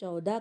14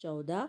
14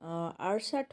68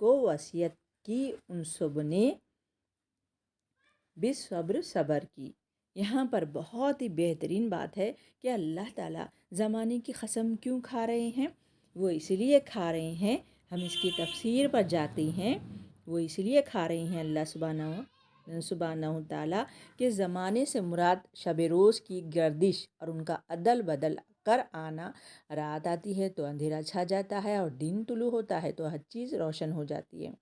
کو وصیت کی ان سب نے بالصبر صبر کی۔ یہاں پر بہت ہی بہترین بات ہے کہ اللہ تعالیٰ زمانے کی قسم کیوں کھا رہے ہیں؟ وہ اس لیے کھا رہے ہیں، ہم اس کی تفسیر پر جاتے ہیں، وہ اس لیے کھا رہے ہیں اللہ سبحانہ تعالیٰ کہ زمانے سے مراد شب روز کی گردش اور ان کا عدل بدل کر آنا۔ رات آتی ہے تو اندھیرا چھا جاتا ہے، اور دن طلوع ہوتا ہے تو ہر چیز روشن ہو جاتی ہے۔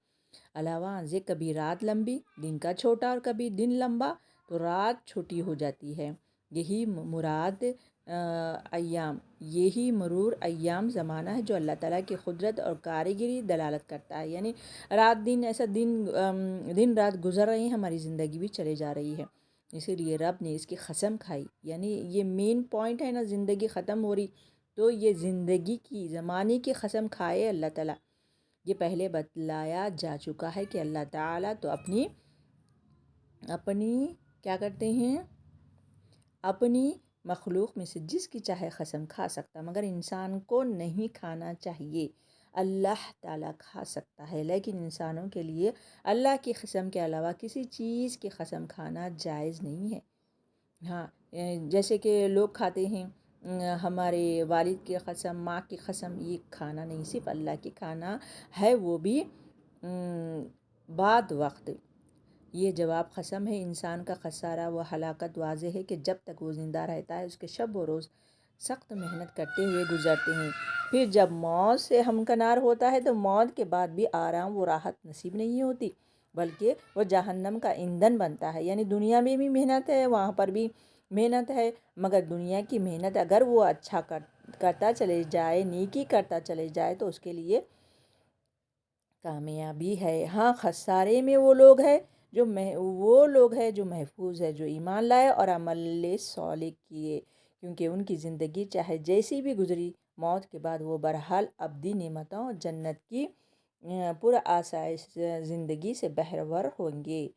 علاوہ ازیں کبھی رات لمبی دن کا چھوٹا اور کبھی دن لمبا تو رات چھوٹی ہو جاتی ہے۔ یہی مراد ایام، یہی مرور ایام زمانہ ہے جو اللہ تعالیٰ کی قدرت اور کاریگری دلالت کرتا ہے۔ یعنی رات دن ایسا دن رات گزر رہی ہیں، ہماری زندگی بھی چلے جا رہی ہے، اسی لیے رب نے اس کی قسم کھائی۔ یعنی یہ مین پوائنٹ ہے نا، زندگی ختم ہو رہی تو یہ زندگی کی زمانے کی قسم کھائے اللہ تعالیٰ۔ یہ پہلے بتلایا جا چکا ہے کہ اللہ تعالیٰ تو اپنی کیا کرتے ہیں، اپنی مخلوق میں سے جس کی چاہے قسم کھا سکتا، مگر انسان کو نہیں کھانا چاہیے۔ اللہ تعالیٰ کھا سکتا ہے، لیکن انسانوں کے لیے اللہ کی قسم کے علاوہ کسی چیز کی قسم کھانا جائز نہیں ہے۔ ہاں، جیسے کہ لوگ کھاتے ہیں ہمارے والد کی قسم، ماں کی قسم، یہ کھانا نہیں، صرف اللہ کی کھانا ہے، وہ بھی بعد وقت۔ یہ جواب قسم ہے۔ انسان کا خسارہ و ہلاکت واضح ہے کہ جب تک وہ زندہ رہتا ہے اس کے شب و روز سخت محنت کرتے ہوئے گزرتے ہیں، پھر جب موت سے ہمکنار ہوتا ہے تو موت کے بعد بھی آرام و راحت نصیب نہیں ہوتی، بلکہ وہ جہنم کا ایندھن بنتا ہے۔ یعنی دنیا میں بھی محنت ہے، وہاں پر بھی محنت ہے، مگر دنیا کی محنت اگر وہ اچھا کرتا چلے جائے، نیکی کرتا چلے جائے تو اس کے لیے کامیابی ہے۔ ہاں، خسارے میں وہ لوگ ہیں جو محفوظ ہے، جو ایمان لائے اور عمل صالح کیے، کیونکہ ان کی زندگی چاہے جیسی بھی گزری، موت کے بعد وہ بہرحال ابدی نعمتوں اور جنت کی پرآسائش زندگی سے بہرور ہوں گے۔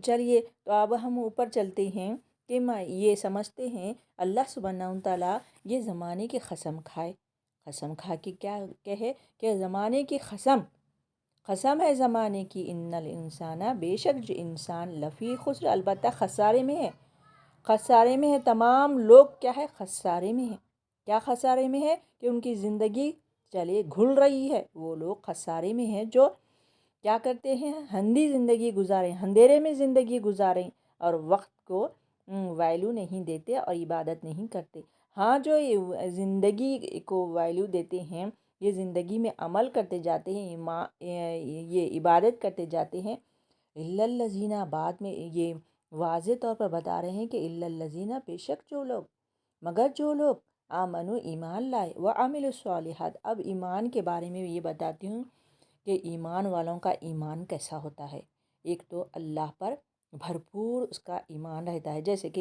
چلیے تو اب ہم اوپر چلتے ہیں کہ یہ سمجھتے ہیں اللہ سبحانہ تعالیٰ یہ زمانے کی قسم کھا کے کیا کہے کہ زمانے کی قسم ہے زمانے کی، ان الانسان، بے شک جو انسان، لفی خسر، البتہ خسارے میں ہے۔ تمام لوگ کیا ہے، خسارے میں ہے۔ کیا خسارے میں ہے؟ کہ ان کی زندگی گھل رہی ہے، وہ لوگ خسارے میں ہیں جو کیا کرتے ہیں، اندھیرے میں زندگی گزاریں اور وقت کو ویلیو نہیں دیتے اور عبادت نہیں کرتے۔ ہاں، جو زندگی کو ویلیو دیتے ہیں، یہ زندگی میں عمل کرتے جاتے ہیں، یہ عبادت کرتے جاتے ہیں، الا الذین، بعد میں یہ واضح طور پر بتا رہے ہیں کہ الا الذین، بے شک مگر جو لوگ آمنو، ایمان لائے، وعملوا الصالحات۔ اب ایمان کے بارے میں یہ بتاتی ہوں کہ ایمان والوں کا ایمان کیسا ہوتا ہے۔ ایک تو اللہ پر بھرپور اس کا ایمان رہتا ہے، جیسے کہ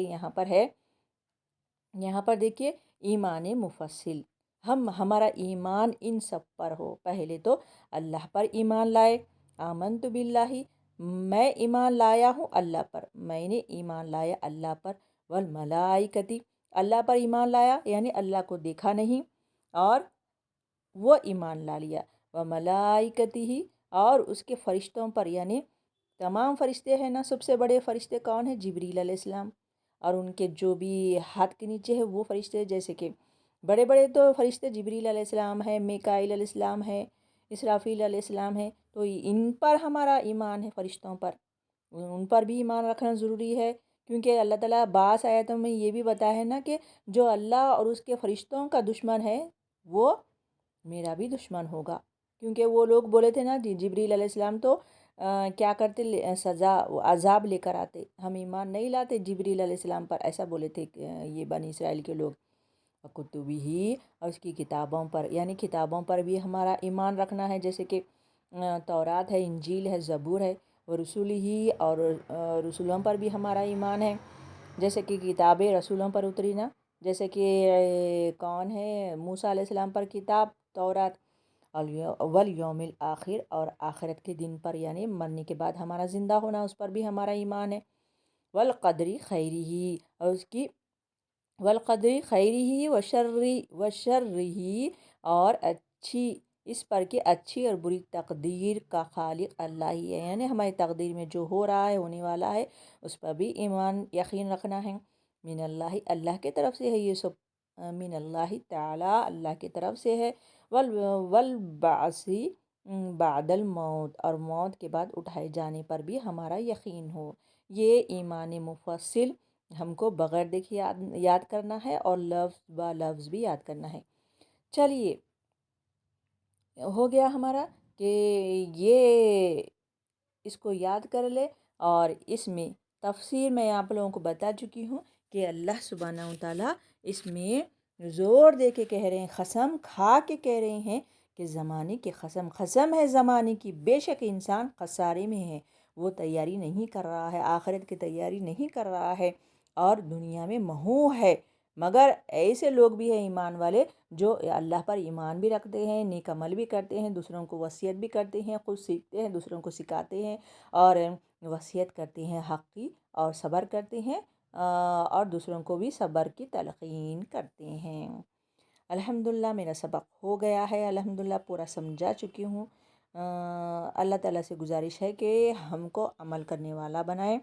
یہاں پر دیکھیے ایمان مفصل، ہمارا ایمان ان سب پر ہو۔ پہلے تو اللہ پر ایمان لائے، آمنت باللہ، میں ایمان لایا ہوں اللہ پر، میں نے ایمان لایا اللہ پر، والملائکتی، اللہ پر ایمان لایا یعنی اللہ کو دیکھا نہیں اور وہ ایمان لا لیا، وملائکتی، اور اس کے فرشتوں پر، یعنی تمام فرشتے ہیں نا، سب سے بڑے فرشتے کون ہیں؟ جبریل علیہ السلام، اور ان کے جو بھی ہاتھ کے نیچے ہے وہ فرشتے، جیسے کہ بڑے بڑے تو فرشتے جبریل علیہ السلام ہے، میکائیل علیہ السلام ہے، اسرافیل علیہ السلام ہے، تو ان پر ہمارا ایمان ہے، فرشتوں پر ان پر بھی ایمان رکھنا ضروری ہے، کیونکہ اللہ تعالیٰ بعض آیتوں میں یہ بھی بتایا ہے نا کہ جو اللہ اور اس کے فرشتوں کا دشمن ہے وہ میرا بھی دشمن ہوگا، کیونکہ وہ لوگ بولے تھے نا، جبریل علیہ السلام تو کیا کرتے، سزا عذاب لے کر آتے، ہم ایمان نہیں لاتے جبریل علیہ السلام پر، ایسا بولے تھے یہ بنی اسرائیل کے لوگ۔ کتبی، اور اس کی کتابوں پر، یعنی کتابوں پر بھی ہمارا ایمان رکھنا ہے، جیسے کہ تورات ہے، انجیل ہے، زبور ہے، ورسولہ، اور رسولوں پر بھی ہمارا ایمان ہے، جیسے کہ کتابیں رسولوں پر اتری نا، جیسے کہ کون ہے، موسیٰ علیہ السلام پر کتاب تورات، والیوم الآخر، اور آخرت کے دن پر، یعنی مرنے کے بعد ہمارا زندہ ہونا، اس پر بھی ہمارا ایمان ہے، والقدر خیرہ، اور اس کی والقدر خیرہ وشرہ، اور اچھی اس پر کہ اچھی اور بری تقدیر کا خالق اللہ ہی ہے، یعنی ہماری تقدیر میں جو ہو رہا ہے ہونے والا ہے اس پر بھی ایمان یقین رکھنا ہے۔ من اللہ، اللہ کی طرف سے ہے یہ سب، من اللہ تعالیٰ، اللہ کی طرف سے ہے۔ والبعث بعد الموت، اور موت کے بعد اٹھائے جانے پر بھی ہمارا یقین ہو۔ یہ ایمان مفصل ہم کو بغیر دیکھے یاد کرنا ہے اور لفظ با لفظ بھی یاد کرنا ہے۔ چلیے ہو گیا ہمارا کہ یہ اس کو یاد کر لے، اور اس میں تفسیر میں آپ لوگوں کو بتا چکی ہوں کہ اللہ سبحانہ و تعالیٰ اس میں زور دے کے کہہ رہے ہیں، قسم کھا کے کہہ رہے ہیں کہ زمانے کی قسم ہے زمانے کی، بے شک انسان خسارے میں ہے، وہ تیاری نہیں کر رہا ہے، آخرت کی تیاری نہیں کر رہا ہے اور دنیا میں محو ہے۔ مگر ایسے لوگ بھی ہیں ایمان والے جو اللہ پر ایمان بھی رکھتے ہیں، نیک عمل بھی کرتے ہیں، دوسروں کو وصیت بھی کرتے ہیں، خود سیکھتے ہیں، دوسروں کو سکھاتے ہیں اور وصیت کرتے ہیں حق کی، اور صبر کرتے ہیں اور دوسروں کو بھی صبر کی تلقین کرتے ہیں۔ الحمدللہ میرا سبق ہو گیا ہے، الحمدللہ پورا سمجھا چکی ہوں۔ اللہ تعالیٰ سے گزارش ہے کہ ہم کو عمل کرنے والا بنائے۔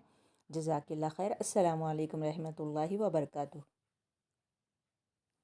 جزاک اللہ خیر۔ السلام علیکم رحمۃ اللہ وبرکاتہ۔